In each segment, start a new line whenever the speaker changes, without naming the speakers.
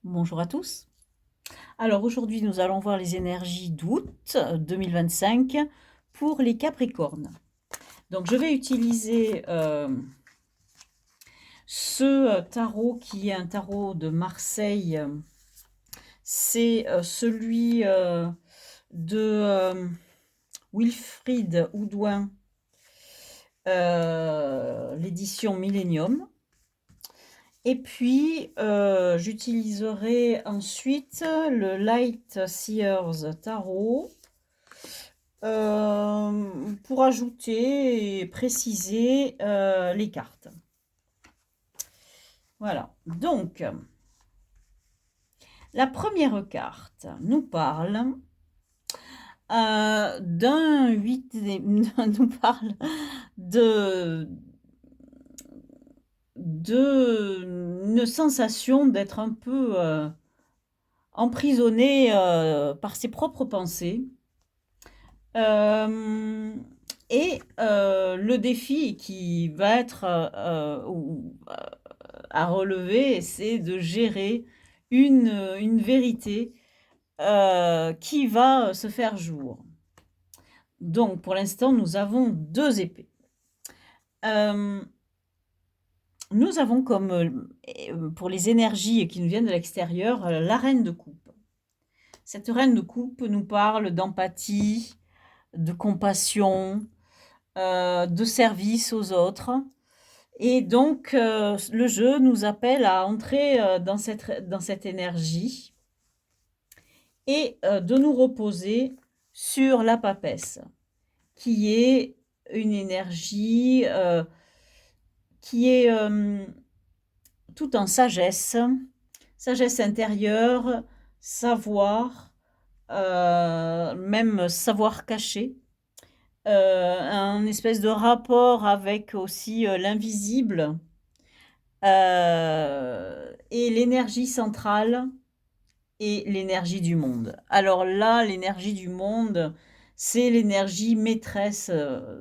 Bonjour à tous. Alors aujourd'hui, nous allons voir les énergies d'août 2025 pour les Capricornes. Donc je vais utiliser ce tarot qui est un tarot de Marseille. C'est celui de Wilfried Houdouin, l'édition Millennium. Et puis, j'utiliserai ensuite le Light Seers Tarot pour ajouter et préciser les cartes. Voilà. Donc, la première carte nous parle d'un 8, nous parle de d'une sensation d'être un peu emprisonné par ses propres pensées. Et le défi qui va être à relever, c'est de gérer une vérité qui va se faire jour. Donc, pour l'instant, nous avons deux épées. Nous avons comme, pour les énergies qui nous viennent de l'extérieur, la reine de coupe. Cette reine de coupe nous parle d'empathie, de compassion, de service aux autres. Et donc, le jeu nous appelle à entrer dans cette énergie et de nous reposer sur la papesse, qui est une énergie qui est tout en sagesse, sagesse intérieure, savoir, même savoir caché, un espèce de rapport avec aussi l'invisible et l'énergie centrale et l'énergie du monde. Alors là, l'énergie du monde, c'est l'énergie maîtresse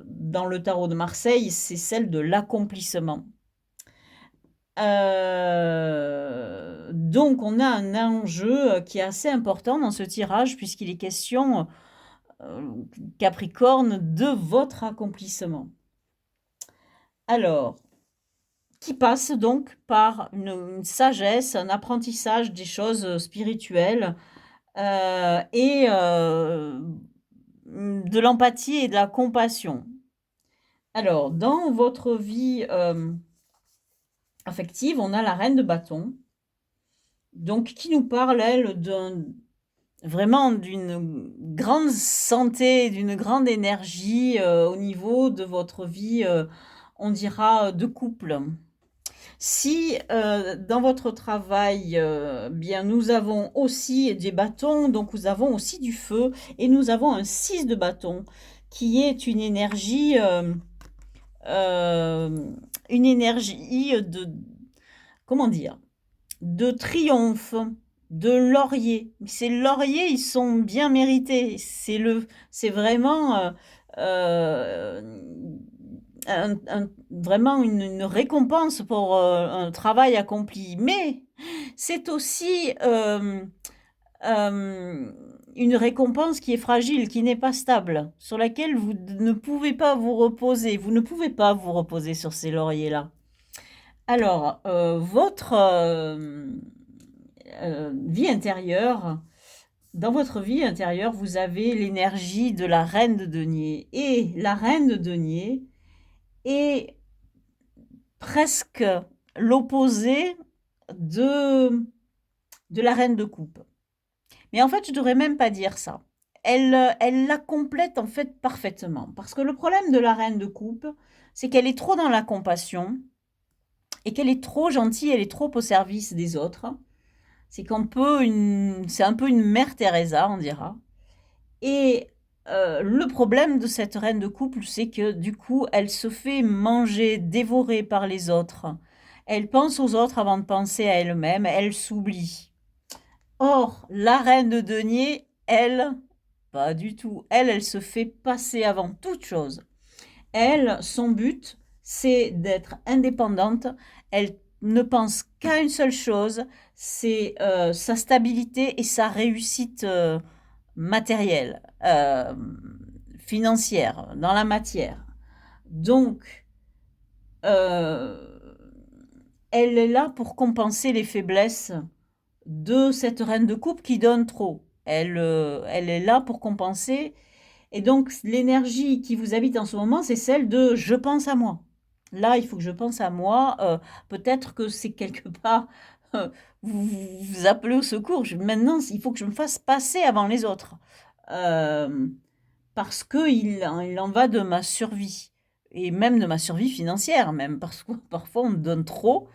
dans le tarot de Marseille, c'est celle de l'accomplissement. Donc on a un enjeu qui est assez important dans ce tirage puisqu'il est question, Capricorne, de votre accomplissement. Alors, qui passe donc par une sagesse, un apprentissage des choses spirituelles et de l'empathie et de la compassion. Alors, dans votre vie affective, on a la reine de bâton, donc qui nous parle, elle, vraiment d'une grande santé, d'une grande énergie au niveau de votre vie, on dira, de couple. Si dans votre travail, bien, nous avons aussi des bâtons, donc nous avons aussi du feu, et nous avons un 6 de bâton, qui est une énergie de, comment dire, de triomphe, de laurier. Ces lauriers, ils sont bien mérités. C'est vraiment vraiment une récompense pour un travail accompli. Mais c'est aussi une récompense qui est fragile, qui n'est pas stable, sur laquelle vous ne pouvez pas vous reposer. Vous ne pouvez pas vous reposer sur ces lauriers-là. Alors, votre vie intérieure, dans votre vie intérieure, vous avez l'énergie de la reine de denier. Et la reine de denier est presque l'opposé de la reine de coupe. Mais en fait, je ne devrais même pas dire ça. Elle la complète en fait parfaitement. Parce que le problème de la reine de coupe, c'est qu'elle est trop dans la compassion et qu'elle est trop gentille, elle est trop au service des autres. C'est c'est un peu une mère Teresa, on dira. Et le problème de cette reine de couple, c'est que du coup, elle se fait manger, dévorer par les autres. Elle pense aux autres avant de penser à elle-même, elle s'oublie. Or, la reine de denier, elle, pas du tout. Elle se fait passer avant toute chose. Elle, son but, c'est d'être indépendante. Elle ne pense qu'à une seule chose, c'est sa stabilité et sa réussite matérielle, financière, dans la matière. Donc, euh, elle est là pour compenser les faiblesses de cette reine de coupe qui donne trop. Elle est là pour compenser. Et donc, l'énergie qui vous habite en ce moment, c'est celle de je pense à moi. Là, il faut que je pense à moi. Peut-être que c'est quelque part, euh, vous appelez au secours. Maintenant, il faut que je me fasse passer avant les autres. Euh, Parce qu'il en va de ma survie. Et même de ma survie financière, même. Parce que parfois, on me donne trop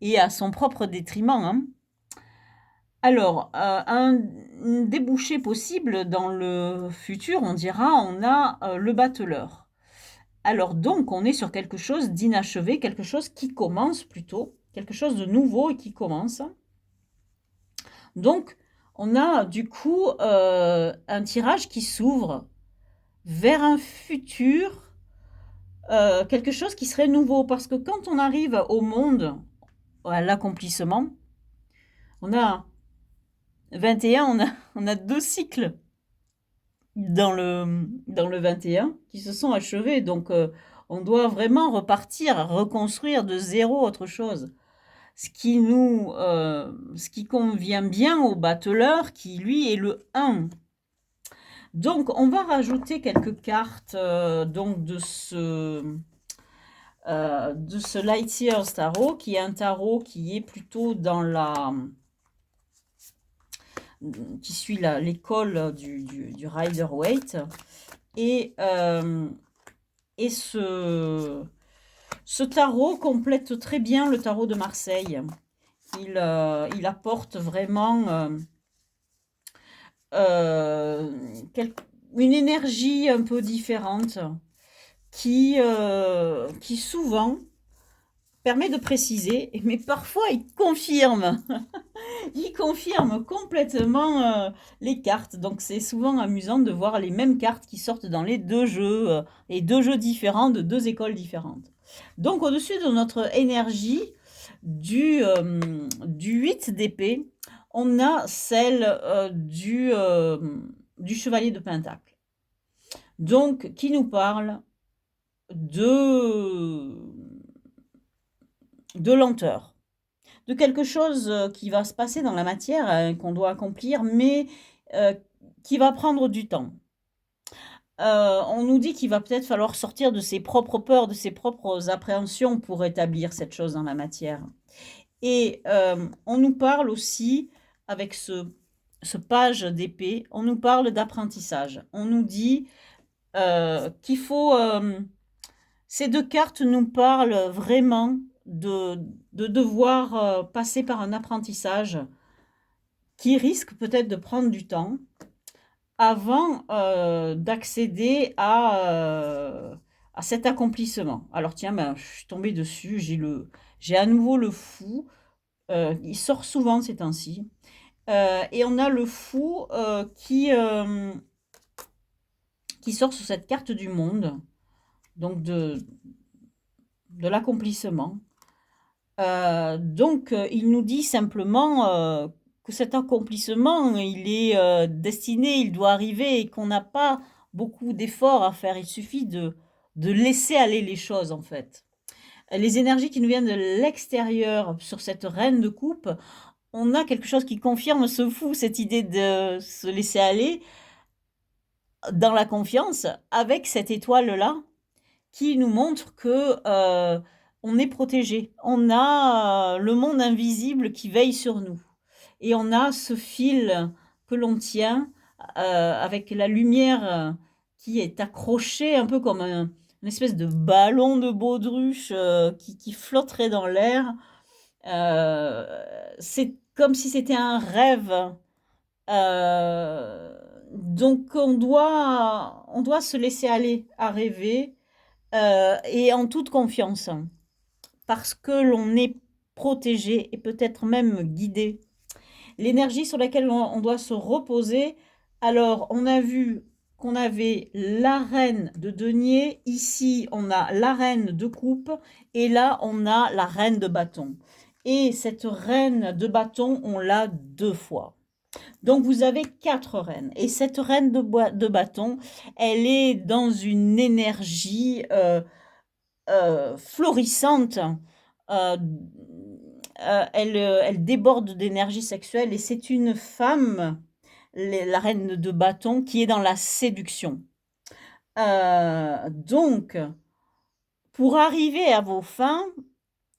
et à son propre détriment, hein. Alors, un débouché possible dans le futur, on dira, on a le bateleur. Alors donc, on est sur quelque chose d'inachevé, quelque chose qui commence plutôt, quelque chose de nouveau et qui commence. Donc, on a du coup un tirage qui s'ouvre vers un futur, quelque chose qui serait nouveau. Parce que quand on arrive au monde, à l'accomplissement, on a 21, on a deux cycles dans le 21 qui se sont achevés. Donc, on doit vraiment repartir, reconstruire de zéro autre chose. Ce qui convient bien au battleur qui, lui, est le 1. Donc, on va rajouter quelques cartes donc de ce Light Years Tarot, qui est un tarot qui est plutôt dans qui suit l'école du Rider-Waite. Et ce tarot complète très bien le tarot de Marseille. Il apporte vraiment une énergie un peu différente qui souvent permet de préciser, mais parfois il confirme. Il confirme complètement les cartes. Donc c'est souvent amusant de voir les mêmes cartes qui sortent dans les deux jeux, et deux jeux différents de deux écoles différentes. Donc au-dessus de notre énergie du 8 d'épée, on a celle du chevalier de Pentacle. Donc qui nous parle de lenteur, de quelque chose qui va se passer dans la matière, qu'on doit accomplir, mais qui va prendre du temps. On nous dit qu'il va peut-être falloir sortir de ses propres peurs, de ses propres appréhensions pour établir cette chose dans la matière. Et on nous parle aussi, avec ce page d'épée, on nous parle d'apprentissage. On nous dit qu'il faut... ces deux cartes nous parlent vraiment de devoir passer par un apprentissage qui risque peut-être de prendre du temps avant d'accéder à cet accomplissement. Alors tiens, ben, je suis tombée dessus, j'ai à nouveau le fou, il sort souvent ces temps-ci, et on a le fou qui sort sur cette carte du monde, donc de l'accomplissement. Donc, il nous dit simplement que cet accomplissement, il est destiné, il doit arriver et qu'on n'a pas beaucoup d'efforts à faire. Il suffit de laisser aller les choses, en fait. Les énergies qui nous viennent de l'extérieur sur cette reine de coupe, on a quelque chose qui confirme ce fou, cette idée de se laisser aller dans la confiance avec cette étoile-là qui nous montre que on est protégé. On a le monde invisible qui veille sur nous. Et on a ce fil que l'on tient avec la lumière qui est accrochée un peu comme une espèce de ballon de baudruche qui flotterait dans l'air. C'est comme si c'était un rêve. Donc on doit se laisser aller à rêver et en toute confiance, parce que l'on est protégé et peut-être même guidé. L'énergie sur laquelle on doit se reposer, alors on a vu qu'on avait la reine de denier, ici on a la reine de coupe, et là on a la reine de bâton. et cette reine de bâton, on l'a 2 fois. Donc vous avez 4 reines et cette reine de bâton, elle est dans une énergie, florissante, heu, elle déborde d'énergie sexuelle et c'est une femme, la reine de bâton, qui est dans la séduction. Donc pour arriver à vos fins,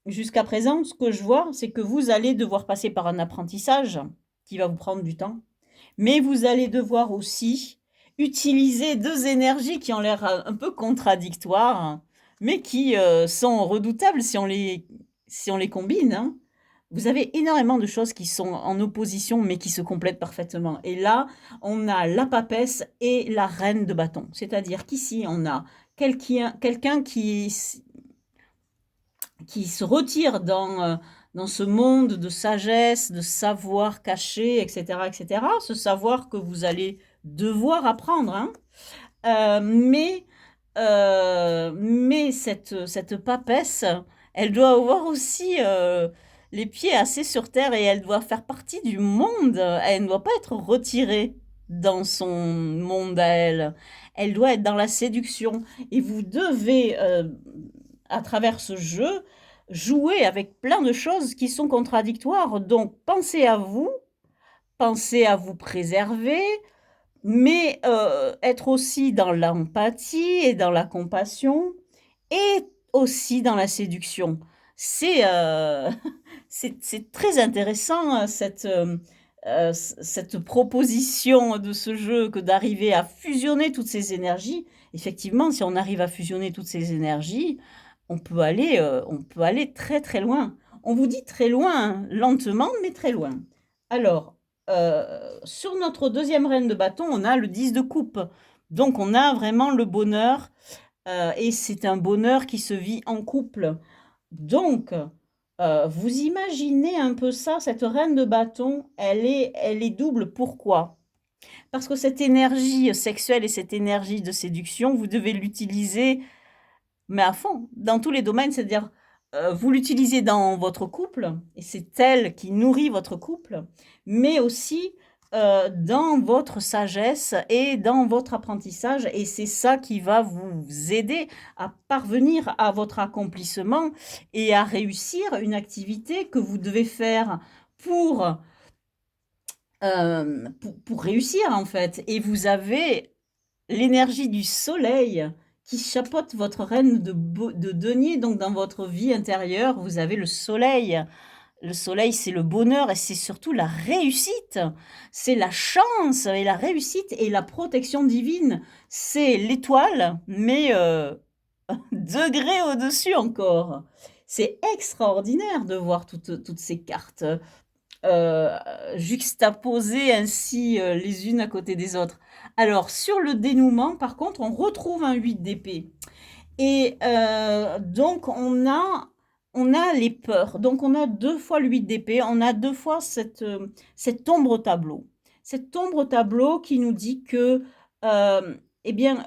jusqu'à présent, ce que je vois, c'est que vous allez devoir passer par un apprentissage qui va vous prendre du temps, mais vous allez devoir aussi utiliser 2 énergies qui ont l'air, un peu contradictoires, mais qui, sont redoutables si on les combine, hein. Vous avez énormément de choses qui sont en opposition, mais qui se complètent parfaitement et là, on a la papesse et la reine de bâton. C'est-à-dire qu'ici, on a quelqu'un qui se retire dans ce monde de sagesse, de savoir caché, et cetera. Ce savoir que vous allez devoir apprendre, hein. Mais cette papesse, elle doit avoir aussi, les pieds assez sur terre et elle doit faire partie du monde. Elle ne doit pas être retirée dans son monde à elle. Elle doit être dans la séduction et vous devez, à travers ce jeu, jouer avec plein de choses qui sont contradictoires. Donc pensez à vous préserver, mais être aussi dans l'empathie et dans la compassion et aussi dans la séduction. C'est, c'est très intéressant, cette proposition de ce jeu que d'arriver à fusionner toutes ces énergies. Effectivement, si on arrive à fusionner toutes ces énergies, on peut aller très, très loin. On vous dit très loin, hein, lentement, mais très loin. Alors, sur notre deuxième reine de bâton, on a le 10 de coupe. Donc on a vraiment le bonheur, et c'est un bonheur qui se vit en couple. Donc, vous imaginez un peu ça, cette reine de bâton, elle est double. Pourquoi? Parce que cette énergie sexuelle et cette énergie de séduction, vous devez l'utiliser, mais à fond, dans tous les domaines. C'est-à-dire, vous l'utilisez dans votre couple et c'est elle qui nourrit votre couple, mais aussi, dans votre sagesse et dans votre apprentissage et c'est ça qui va vous aider à parvenir à votre accomplissement et à réussir une activité que vous devez faire pour, pour réussir, en fait. Et vous avez l'énergie du soleil qui chapeaute votre reine de denier. Donc dans votre vie intérieure, vous avez le soleil. Le soleil, c'est le bonheur et c'est surtout la réussite. C'est la chance et la réussite et la protection divine. C'est l'étoile, mais degré au-dessus encore. C'est extraordinaire de voir toutes ces cartes heu, juxtaposées ainsi, les unes à côté des autres. Alors sur le dénouement, par contre, on retrouve un 8 d'épée et donc on a les peurs. Donc on a 2 fois le 8 d'épée, on a 2 fois cette ombre au tableau. Cette ombre au tableau qui nous dit que, eh bien,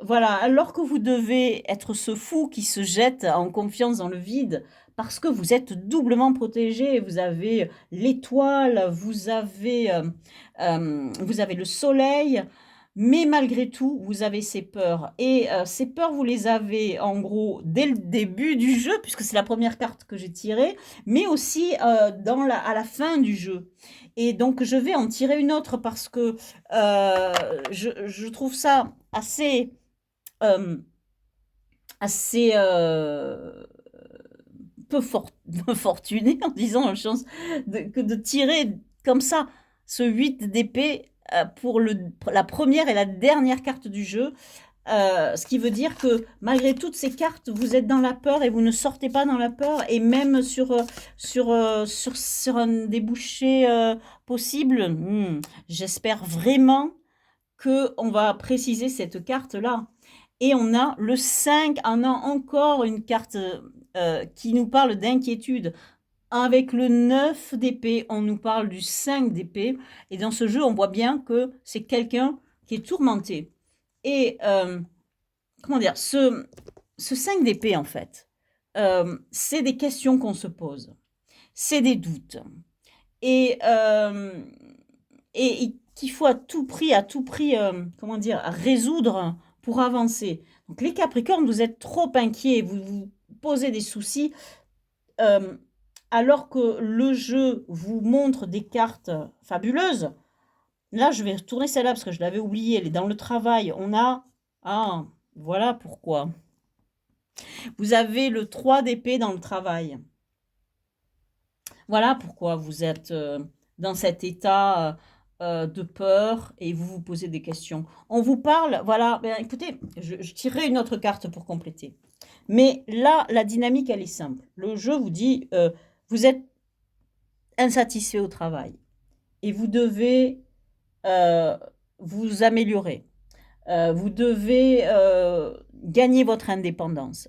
voilà, alors que vous devez être ce fou qui se jette en confiance dans le vide, parce que vous êtes doublement protégé. Vous avez l'étoile, vous avez le soleil, mais malgré tout, vous avez ces peurs et ces peurs, vous les avez en gros dès le début du jeu, puisque c'est la première carte que j'ai tirée, mais aussi, à la fin du jeu et donc je vais en tirer une autre parce que, je trouve ça assez, hem, assez, peu for peu fortuné en disant chance de tirer comme ça ce 8 d'épée, pour la première et la dernière carte du jeu. Ce qui veut dire que malgré toutes ces cartes, vous êtes dans la peur et vous ne sortez pas dans la peur et même sur un débouché, possible, j'espère vraiment qu'on va préciser cette carte-là. Et on a le 5, on a encore une carte, qui nous parle d'inquiétude. Avec le 9 d'épée, on nous parle du 5 d'épée et dans ce jeu, on voit bien que c'est quelqu'un qui est tourmenté et comment dire? Ce 5 d'épée, en fait, c'est des questions qu'on se pose. c'est des doutes. Et, et qu'il faut à tout prix, comment dire, résoudre pour avancer. Donc les Capricornes, vous êtes trop inquiets, vous vous posez des soucis, euh, alors que le jeu vous montre des cartes fabuleuses. Là, je vais retourner celle-là parce que je l'avais oubliée. Elle est dans le travail. On a... Ah, voilà pourquoi. Vous avez le 3 d'épée dans le travail. Voilà pourquoi vous êtes dans cet état de peur et vous vous posez des questions. On vous parle, voilà, ben, écoutez, je tirerai une autre carte pour compléter. Mais là, la dynamique, elle est simple. Le jeu vous dit, vous êtes insatisfait au travail et vous devez euh, vous améliorer. Vous devez gagner votre indépendance.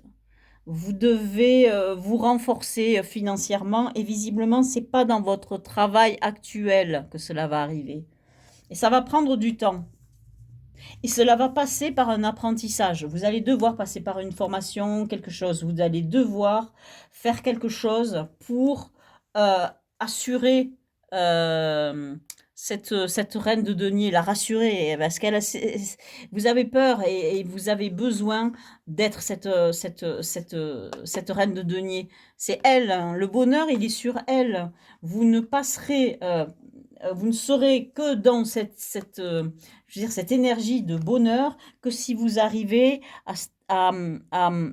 Vous devez vous renforcer financièrement et visiblement, c'est pas dans votre travail actuel que cela va arriver. Et ça va prendre du temps. Et cela va passer par un apprentissage. Vous allez devoir passer par une formation, quelque chose. Vous allez devoir faire quelque chose pour euh, assurer cette reine de denier, la rassurer, parce qu'elle, vous avez peur et vous avez besoin d'être cette reine de denier. C'est elle, hein. Le bonheur, il est sur elle. Vous ne passerez, vous ne serez que dans je veux dire, cette énergie de bonheur que si vous arrivez à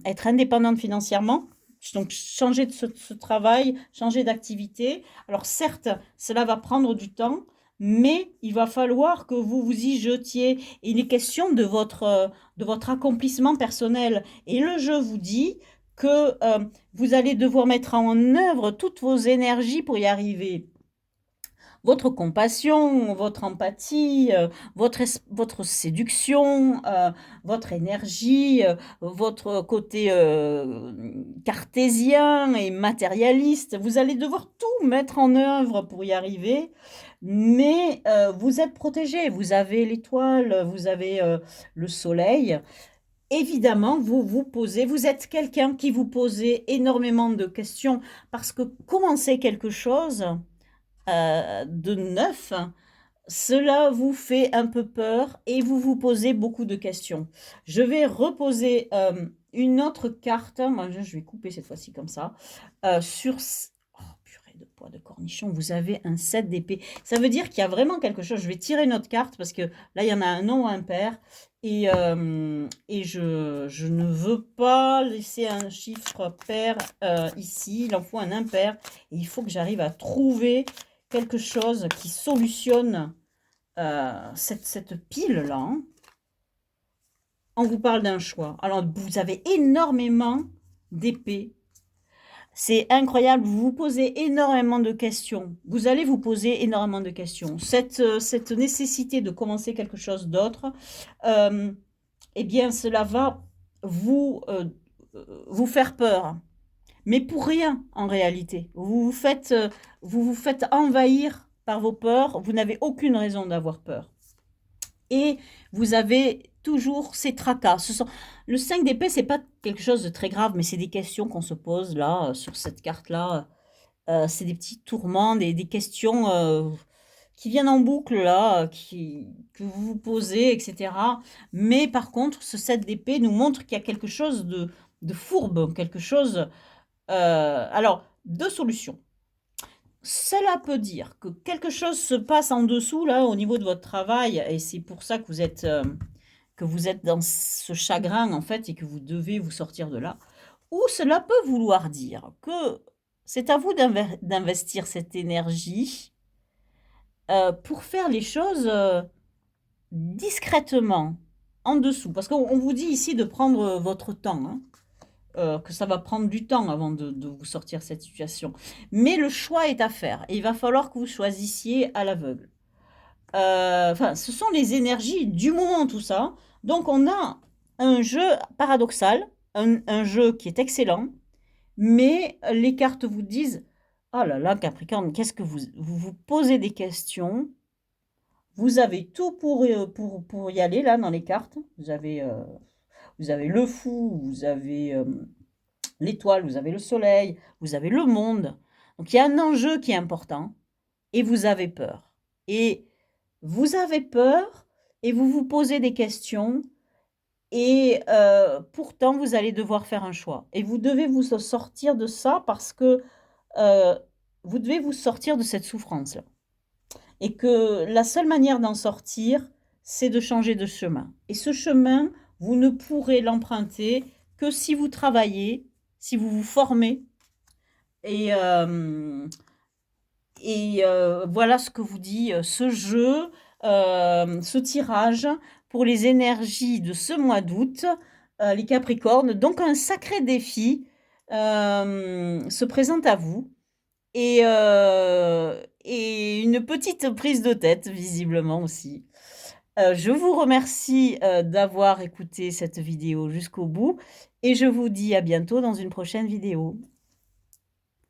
être indépendante financièrement. Donc, changer de ce travail, changer d'activité. Alors, certes, cela va prendre du temps, mais il va falloir que vous vous y jetiez. Il est question de votre accomplissement personnel. Et le jeu vous dit que vous allez devoir mettre en œuvre toutes vos énergies pour y arriver. Votre compassion, votre empathie, votre séduction, votre énergie, votre côté cartésien et matérialiste. Vous allez devoir tout mettre en œuvre pour y arriver, mais vous êtes protégé. Vous avez l'étoile, vous avez le soleil. Évidemment, vous êtes quelqu'un qui vous posez énormément de questions parce que commencer quelque chose de neuf, cela vous fait un peu peur et vous vous posez beaucoup de questions. Je vais reposer une autre carte. Moi, je vais couper cette fois-ci comme ça. Sur... Oh, purée de pois de cornichon, vous avez un 7 d'épée. Ça veut dire qu'il y a vraiment quelque chose. Je vais tirer une autre carte parce que là, il y en a un non impair. Et je ne veux pas laisser un chiffre pair ici. Il en faut un impair. Et il faut que j'arrive à trouver quelque chose qui solutionne cette pile-là. Hein. On vous parle d'un choix. Alors, vous avez énormément d'épées. C'est incroyable, vous vous posez énormément de questions. Vous allez vous poser énormément de questions. Cette nécessité de commencer quelque chose d'autre, eh bien, cela va vous faire peur. Mais pour rien, en réalité. Vous vous faites envahir par vos peurs. Vous n'avez aucune raison d'avoir peur. Et vous avez toujours ces tracas. Le 5 d'épée, c'est pas quelque chose de très grave, mais c'est des questions qu'on se pose là, sur cette carte-là. C'est des petits tourments, des questions qui viennent en boucle là, que vous vous posez, etc. Mais par contre, ce 7 d'épée nous montre qu'il y a quelque chose de fourbe, quelque chose... alors, deux solutions. Cela peut dire que quelque chose se passe en dessous, là, au niveau de votre travail, et c'est pour ça que vous êtes dans ce chagrin, en fait, et que vous devez vous sortir de là. Ou cela peut vouloir dire que c'est à vous d'investir cette énergie pour faire les choses discrètement, en dessous. Parce qu'on vous dit ici de prendre votre temps, hein. Que ça va prendre du temps avant de vous sortir de cette situation. Mais le choix est à faire. Et il va falloir que vous choisissiez à l'aveugle. Enfin, ce sont les énergies du moment, tout ça. Donc, on a un jeu paradoxal, un jeu qui est excellent, mais les cartes vous disent, oh là là, Capricorne, qu'est-ce que vous posez des questions. Vous avez tout pour y aller, là, dans les cartes. Vous avez le fou, vous avez l'étoile, vous avez le soleil, vous avez le monde. Donc il y a un enjeu qui est important et vous avez peur. Et vous avez peur et vous vous posez des questions et pourtant vous allez devoir faire un choix et vous devez vous sortir de ça parce que, vous devez vous sortir de cette souffrance-là et que la seule manière d'en sortir, c'est de changer de chemin et ce chemin, vous ne pourrez l'emprunter que si vous travaillez, si vous vous formez et voilà ce que vous dit, ce jeu, ce tirage pour les énergies de ce mois d'août, les Capricornes. Donc un sacré défi, se présente à vous et une petite prise de tête visiblement aussi. Je vous remercie, d'avoir écouté cette vidéo jusqu'au bout et je vous dis à bientôt dans une prochaine vidéo.